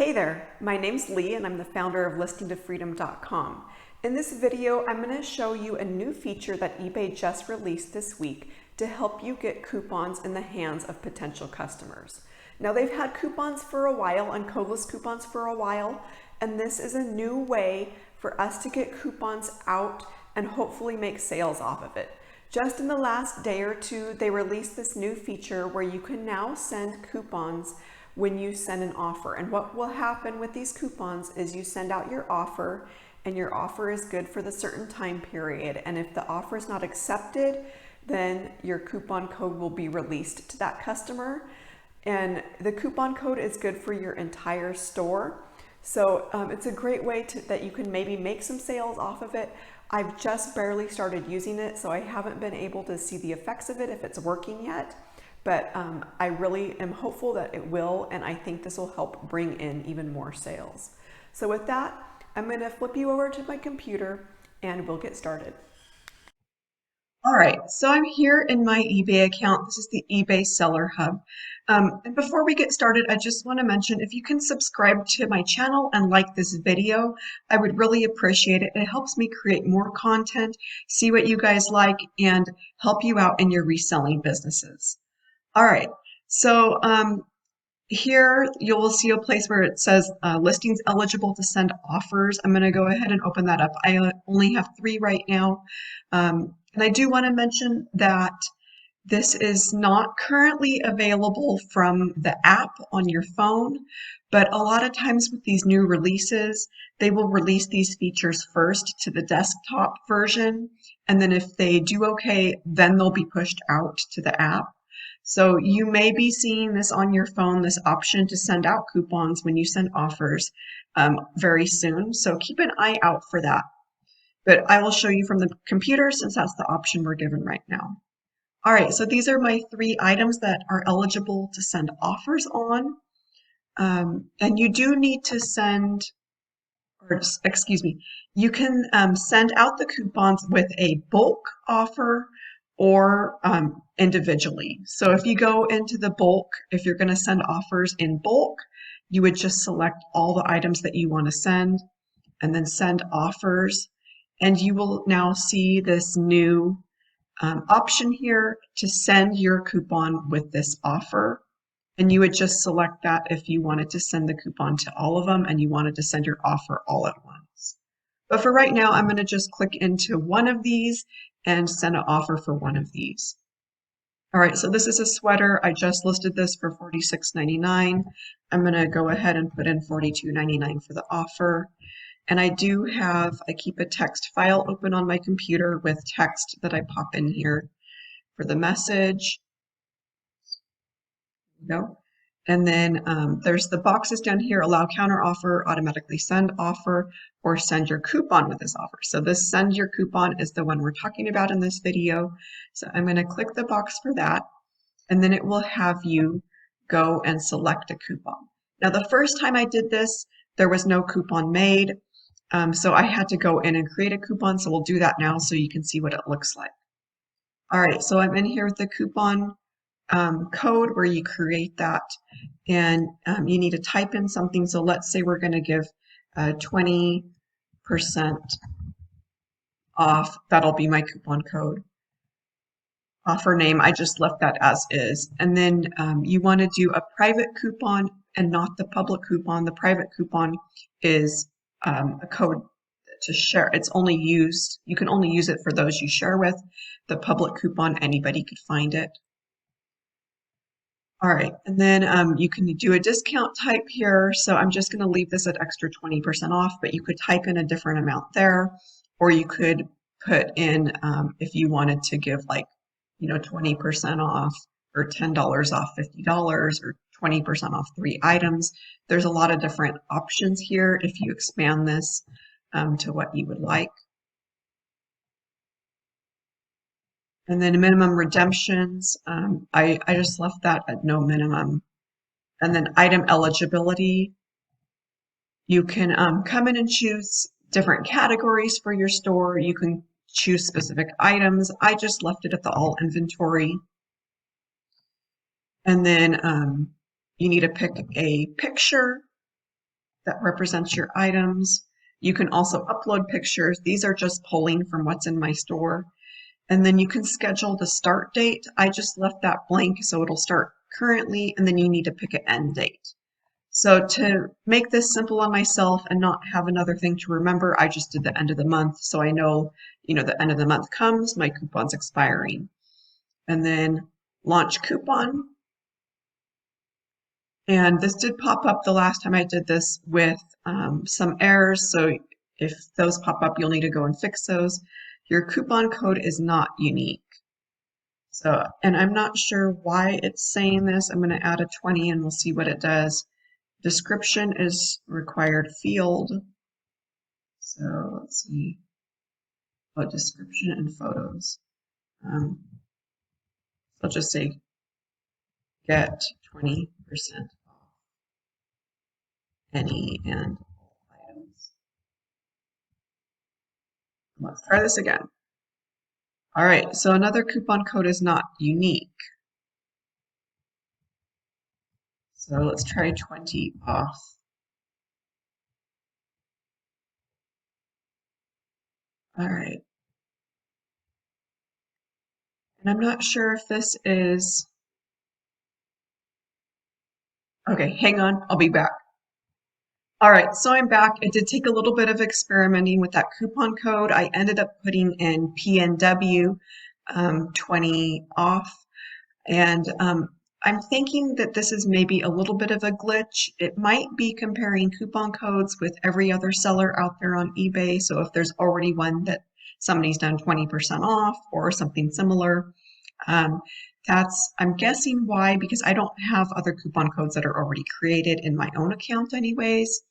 Hey there, my name's Lee and I'm the founder of listingtofreedom.com. In this video, I'm going to show you a new feature that eBay just released this week to help you get coupons in the hands of potential customers. Now they've had coupons for a while and codeless coupons for a while, and this is a new way for us to get coupons out and hopefully make sales off of it. Just in the last day or two, they released this new feature where you can now send coupons when you send an offer. And what will happen with these coupons is you send out your offer and your offer is good for the certain time period. And if the offer is not accepted, then your coupon code will be released to that customer. And the coupon code is good for your entire store. So it's a great way that you can maybe make some sales off of it. I've just barely started using it, so I haven't been able to see the effects of it if it's working yet. But I really am hopeful that it will, and I think this will help bring in even more sales. So with that, I'm going to flip you over to my computer and we'll get started. All right, so I'm here in my eBay account. This is the eBay Seller Hub. And before we get started, I just want to mention if you can subscribe to my channel and like this video, I would really appreciate it. It helps me create more content, see what you guys like, and help you out in your reselling businesses. All right, so here you will see a place where it says listings eligible to send offers. I'm going to go ahead and open that up. I only have 3 right now. And I do want to mention that this is not currently available from the app on your phone, but a lot of times with these new releases, they will release these features first to the desktop version. And then if they do okay, then they'll be pushed out to the app. So you may be seeing this on your phone, this option to send out coupons when you send offers very soon. So keep an eye out for that. But I will show you from the computer since that's the option we're given right now. All right, so these are my 3 items that are eligible to send offers on. And you do need to send, or excuse me, you can send out the coupons with a bulk offer or individually. So if you go into the bulk, if you're going to send offers in bulk, you would just select all the items that you want to send and then send offers. And you will now see this new option here to send your coupon with this offer. And you would just select that if you wanted to send the coupon to all of them and you wanted to send your offer all at once. But for right now, I'm going to just click into one of these and send an offer for one of these. All right, so this is a sweater. I just listed this for $46.99. I'm going to go ahead and put in $42.99 for the offer. And I keep a text file open on my computer with text that I pop in here for the message. There we go. And then there's the boxes down here, allow counter offer, automatically send offer, or send your coupon with this offer. So this send your coupon is the one we're talking about in this video. So I'm going to click the box for that, and then it will have you go and select a coupon. Now the first time I did this, there was no coupon made. So I had to go in and create a coupon. So we'll do that now so you can see what it looks like. All right, so I'm in here with the coupon code where you create that, and you need to type in something. So let's say we're going to give 20% off. That'll be my coupon code. Offer name, I just left that as is. And then you want to do a private coupon and not the public coupon. The private coupon is a code to share. It's only used, you can only use it for those you share with. The public coupon, anybody could find it. All right, and then you can do a discount type here. So I'm just going to leave this at extra 20% off, but you could type in a different amount there, or you could put in if you wanted to give 20% off or $10 off $50 or 20% off 3 items. There's a lot of different options here if you expand this to what you would like. And then minimum redemptions, I just left that at no minimum. And then item eligibility, you can come in and choose different categories for your store. You can choose specific items. I just left it at the all inventory. And then you need to pick a picture that represents your items. You can also upload pictures. These are just pulling from what's in my store. And then you can schedule the start date. I just left that blank so it'll start currently, and then you need to pick an end date. So to make this simple on myself and not have another thing to remember, I just did the end of the month. So I know, the end of the month comes, my coupon's expiring. And then launch coupon. And this did pop up the last time I did this with some errors. So if those pop up, you'll need to go and fix those. Your coupon code is not unique. So, and I'm not sure why it's saying this. I'm going to add a 20 and we'll see what it does. Description is required field. So let's see. Oh, description and photos. I'll just say get 20% off any and all items. Let's try this again. All right, so another coupon code is not unique. So let's try 20 off. All right. And I'm not sure if this is, okay, hang on, I'll be back. All right, so I'm back. It did take a little bit of experimenting with that coupon code. I ended up putting in PNW 20 off. And I'm thinking that this is maybe a little bit of a glitch. It might be comparing coupon codes with every other seller out there on eBay. So if there's already one that somebody's done 20% off or something similar, I'm guessing why, because I don't have other coupon codes that are already created in my own account anyways.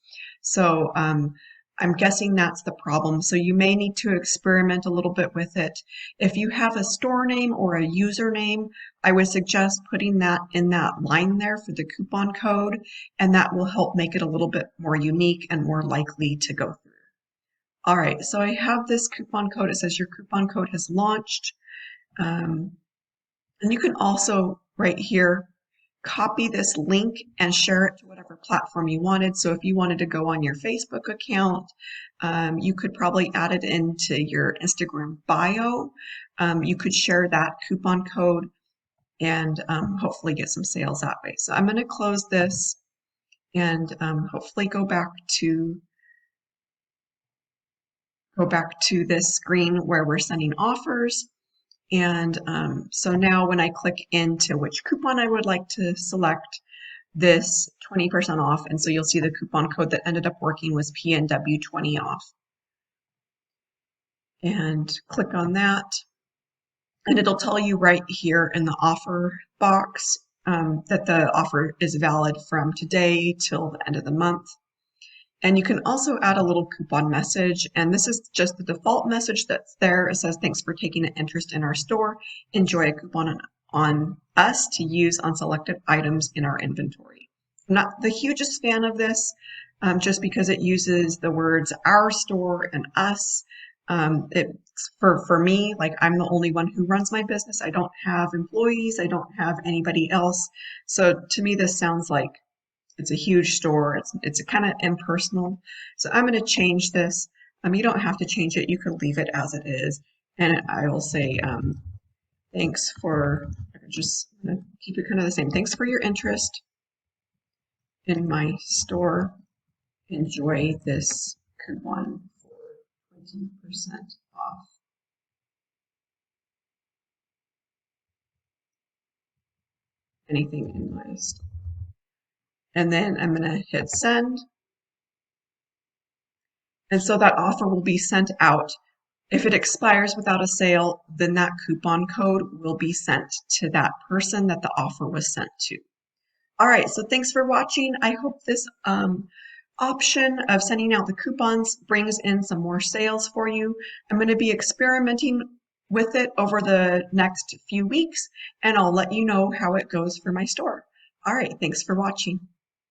So I'm guessing that's the problem. So you may need to experiment a little bit with it. If you have a store name or a username, I would suggest putting that in that line there for the coupon code, and that will help make it a little bit more unique and more likely to go through. All right, so I have this coupon code. It says your coupon code has launched. And you can also right here copy this link and share it to whatever platform you wanted. So if you wanted to go on your Facebook account, you could probably add it into your Instagram bio. You could share that coupon code and hopefully get some sales that way. So I'm going to close this and hopefully go back to this screen where we're sending offers. And so now when I click into which coupon I would like to select, this 20% off. And so you'll see the coupon code that ended up working was PNW 20 off. And click on that. And it'll tell you right here in the offer box that the offer is valid from today till the end of the month. And you can also add a little coupon message, and this is just the default message that's there. It says, thanks for taking an interest in our store. Enjoy a coupon on us to use on selected items in our inventory. I'm not the hugest fan of this, just because it uses the words our store and us. For me, like I'm the only one who runs my business. I don't have employees. I don't have anybody else. So to me, this sounds like it's a huge store. It's kind of impersonal. So I'm going to change this. You don't have to change it. You can leave it as it is. And I will say, thanks for, just keep it kind of the same. Thanks for your interest in my store. Enjoy this coupon for 20% off. Anything in my store. And then I'm going to hit send. And so that offer will be sent out. If it expires without a sale, then that coupon code will be sent to that person that the offer was sent to. All right, so thanks for watching. I hope this option of sending out the coupons brings in some more sales for you. I'm going to be experimenting with it over the next few weeks, and I'll let you know how it goes for my store. All right, thanks for watching.